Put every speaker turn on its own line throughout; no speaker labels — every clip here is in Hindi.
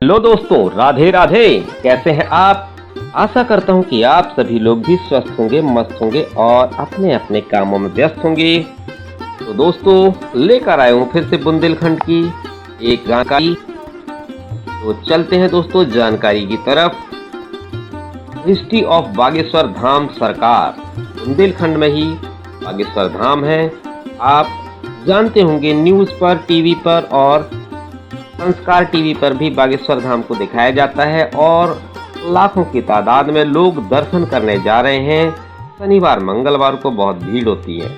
हेलो दोस्तों, राधे राधे। कैसे हैं आप? आशा करता हूं कि आप सभी लोग भी स्वस्थ होंगे, मस्त होंगे और अपने अपने कामों में व्यस्त होंगे। तो दोस्तों, लेकर आए हूं फिर से बुंदेलखंड की एक जानकारी। तो चलते हैं दोस्तों जानकारी की तरफ। हिस्ट्री ऑफ बागेश्वर धाम सरकार। बुंदेलखंड में ही बागेश्वर धाम है। आप जानते होंगे, न्यूज़ पर, टीवी पर और संस्कार टीवी पर भी बागेश्वर धाम को दिखाया जाता है और लाखों की तादाद में लोग दर्शन करने जा रहे हैं। शनिवार मंगलवार को बहुत भीड़ होती है।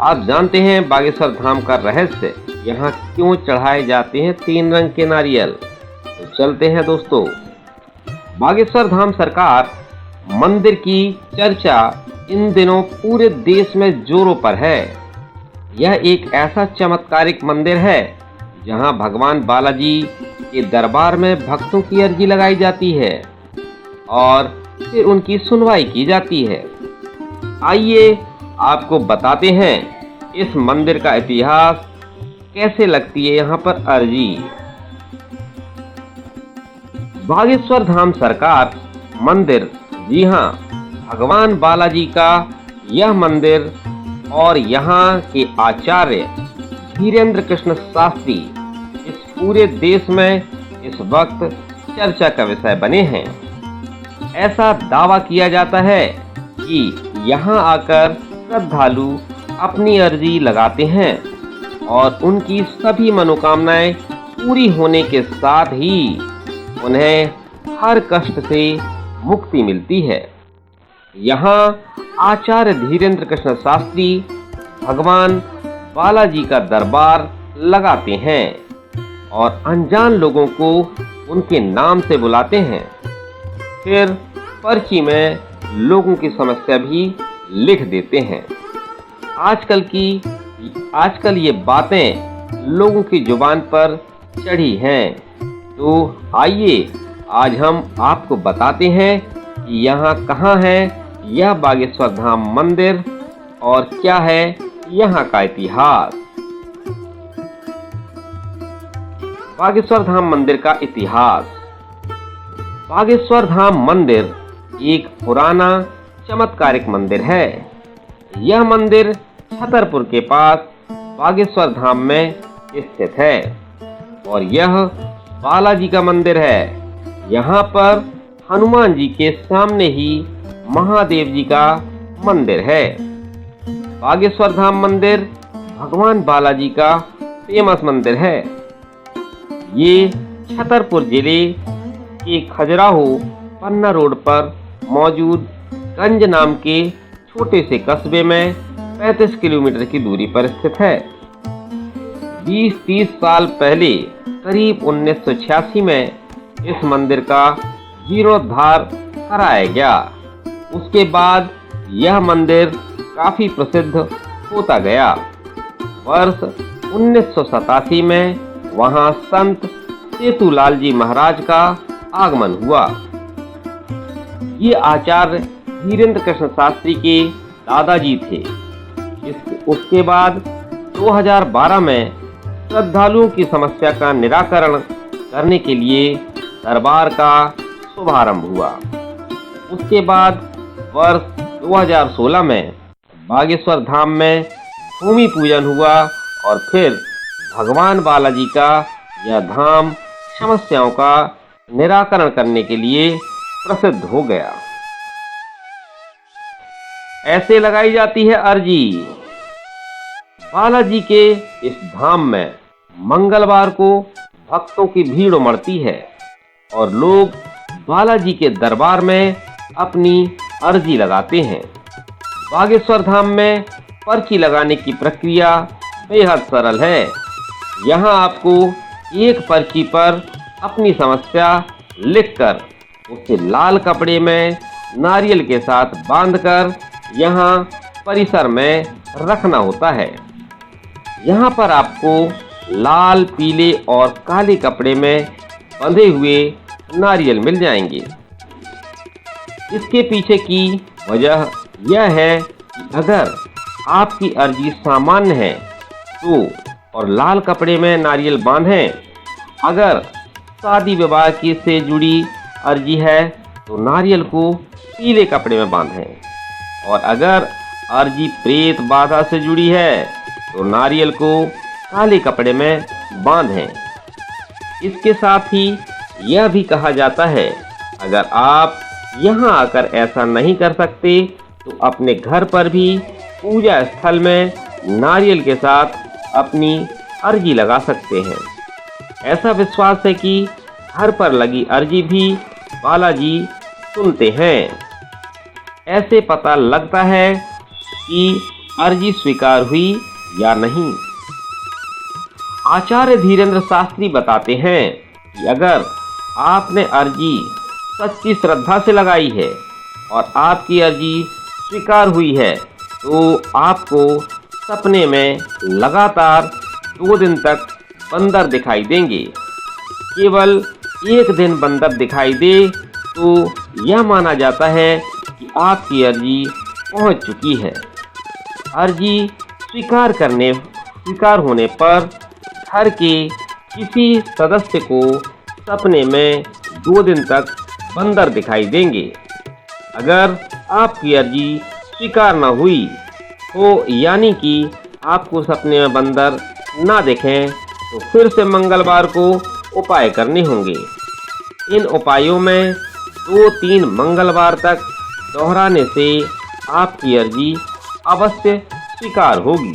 आप जानते हैं बागेश्वर धाम का रहस्य, यहाँ क्यों चढ़ाए जाते हैं 3 रंग के नारियल। तो चलते हैं दोस्तों। बागेश्वर धाम सरकार मंदिर की चर्चा इन दिनों पूरे देश में जोरों पर है। यह एक ऐसा चमत्कारिक मंदिर है जहां भगवान बालाजी के दरबार में भक्तों की अर्जी लगाई जाती है और फिर उनकी सुनवाई की जाती है। आइए आपको बताते हैं इस मंदिर का इतिहास, कैसे लगती है यहाँ पर अर्जी। बागेश्वर धाम सरकार मंदिर, जी हाँ, भगवान बालाजी का यह मंदिर और यहाँ के आचार्य धीरेन्द्र कृष्ण शास्त्री इस पूरे देश में इस वक्त चर्चा का विषय बने हैं। ऐसा दावा किया जाता है कि यहाँ आकर श्रद्धालु अपनी अर्जी लगाते हैं और उनकी सभी मनोकामनाएं पूरी होने के साथ ही उन्हें हर कष्ट से मुक्ति मिलती है। यहाँ आचार्य धीरेन्द्र कृष्ण शास्त्री भगवान बालाजी का दरबार लगाते हैं और अनजान लोगों को उनके नाम से बुलाते हैं। फिर पर्ची में लोगों की समस्या भी लिख देते हैं। आजकल ये बातें लोगों की जुबान पर चढ़ी हैं। तो आइए आज हम आपको बताते हैं कि यहाँ कहाँ है यह बागेश्वर धाम मंदिर और क्या है यहाँ का इतिहास। बागेश्वर धाम मंदिर का इतिहास। बागेश्वर धाम मंदिर एक पुराना चमत्कारिक मंदिर है। यह मंदिर छतरपुर के पास बागेश्वर धाम में स्थित है और यह बालाजी का मंदिर है। यहाँ पर हनुमान जी के सामने ही महादेव जी का मंदिर है। बागेश्वर धाम मंदिर भगवान बालाजी का फेमस मंदिर है। ये छतरपुर जिले के खजुराहो पन्ना रोड पर मौजूद गंज नाम के छोटे से कस्बे में 35 किलोमीटर की दूरी पर स्थित है। 20-30 साल पहले करीब 1986 में इस मंदिर का जीर्णोद्धार कराया गया। उसके बाद यह मंदिर काफी प्रसिद्ध होता गया। वर्ष 1987 में वहां संत सेतुलाल जी महाराज का आगमन हुआ। ये आचार्य धीरेन्द्र कृष्ण शास्त्री के दादाजी थे। उसके बाद 2012 में श्रद्धालुओं की समस्या का निराकरण करने के लिए दरबार का शुभारंभ हुआ। उसके बाद वर्ष 2016 में बागेश्वर धाम में भूमि पूजन हुआ और फिर भगवान बालाजी का यह धाम समस्याओं का निराकरण करने के लिए प्रसिद्ध हो गया। ऐसे लगाई जाती है अर्जी। बालाजी के इस धाम में मंगलवार को भक्तों की भीड़ उमड़ती है और लोग बालाजी के दरबार में अपनी अर्जी लगाते हैं। बागेश्वर धाम में पर्ची लगाने की प्रक्रिया बेहद सरल है। यहाँ आपको एक पर्ची पर अपनी समस्या लिखकर उसे लाल कपड़े में नारियल के साथ बांधकर यहाँ परिसर में रखना होता है। यहाँ पर आपको लाल, पीले और काले कपड़े में बंधे हुए नारियल मिल जाएंगे। इसके पीछे की वजह यह है कि अगर आपकी अर्जी सामान्य है तो और लाल कपड़े में नारियल बांधें, अगर शादी विवाह की से जुड़ी अर्जी है तो नारियल को पीले कपड़े में बांधें। और अगर अर्जी प्रेत बाधा से जुड़ी है तो नारियल को काले कपड़े में बांधें। इसके साथ ही यह भी कहा जाता है, अगर आप यहाँ आकर ऐसा नहीं कर सकते तो अपने घर पर भी पूजा स्थल में नारियल के साथ अपनी अर्जी लगा सकते हैं। ऐसा विश्वास है कि घर पर लगी अर्जी भी बालाजी सुनते हैं। ऐसे पता लगता है कि अर्जी स्वीकार हुई या नहीं। आचार्य धीरेन्द्र शास्त्री बताते हैं कि अगर आपने अर्जी सच्ची श्रद्धा से लगाई है और आपकी अर्जी स्वीकार हुई है तो आपको सपने में लगातार 2 दिन तक बंदर दिखाई देंगे। केवल एक दिन बंदर दिखाई दे तो यह माना जाता है कि आपकी अर्जी पहुंच चुकी है। अर्जी स्वीकार होने पर घर के किसी सदस्य को सपने में 2 दिन तक बंदर दिखाई देंगे। अगर आपकी अर्जी स्वीकार न हुई तो यानी कि आपको सपने में बंदर ना दिखें तो फिर से मंगलवार को उपाय करने होंगे। इन उपायों में 2-3 मंगलवार तक दोहराने से आपकी अर्जी अवश्य स्वीकार होगी।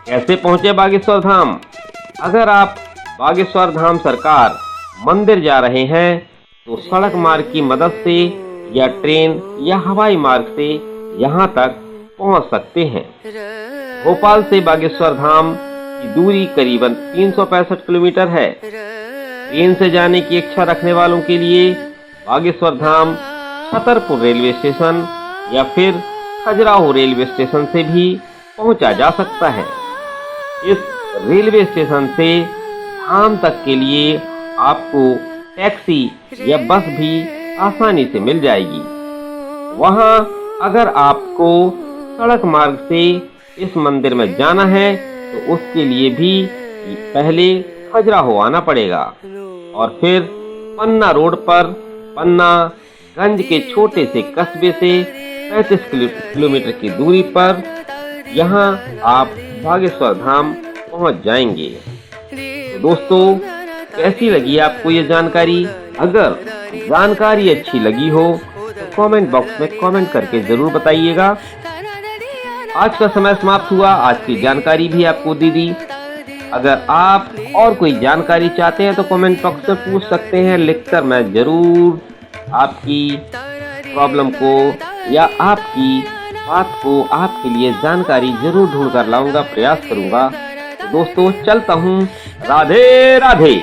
कैसे पहुंचे बागेश्वर धाम? अगर आप बागेश्वर धाम सरकार मंदिर जा रहे हैं तो सड़क मार्ग की मदद से या ट्रेन या हवाई मार्ग से यहां तक पहुंच सकते हैं। भोपाल से बागेश्वर धाम की दूरी करीबन 365 किलोमीटर है। ट्रेन से जाने की इच्छा रखने वालों के लिए बागेश्वर धाम छतरपुर रेलवे स्टेशन या फिर खजुराहो रेलवे स्टेशन से भी पहुंचा जा सकता है। इस रेलवे स्टेशन से धाम तक के लिए आपको टैक्सी या बस भी आसानी से मिल जाएगी। वहां अगर आपको सड़क मार्ग से इस मंदिर में जाना है तो उसके लिए भी पहले खजुराहो आना पड़ेगा और फिर पन्ना रोड पर पन्ना गंज के छोटे से कस्बे से 35 किलोमीटर की दूरी पर यहाँ आप बागेश्वर धाम पहुँच जाएंगे। तो दोस्तों, कैसी लगी आपको ये जानकारी? अगर जानकारी अच्छी लगी हो तो कमेंट बॉक्स में कमेंट करके जरूर बताइएगा। आज का समय समाप्त हुआ। आज की जानकारी भी आपको दे दी। अगर आप और कोई जानकारी चाहते हैं तो कमेंट बॉक्स में पूछ सकते हैं, लिखकर मैं जरूर आपकी प्रॉब्लम को या आपकी बात को आपके लिए जानकारी जरूर ढूंढ कर लाऊंगा, प्रयास करूंगा। तो दोस्तों, चलता हूँ। राधे राधे।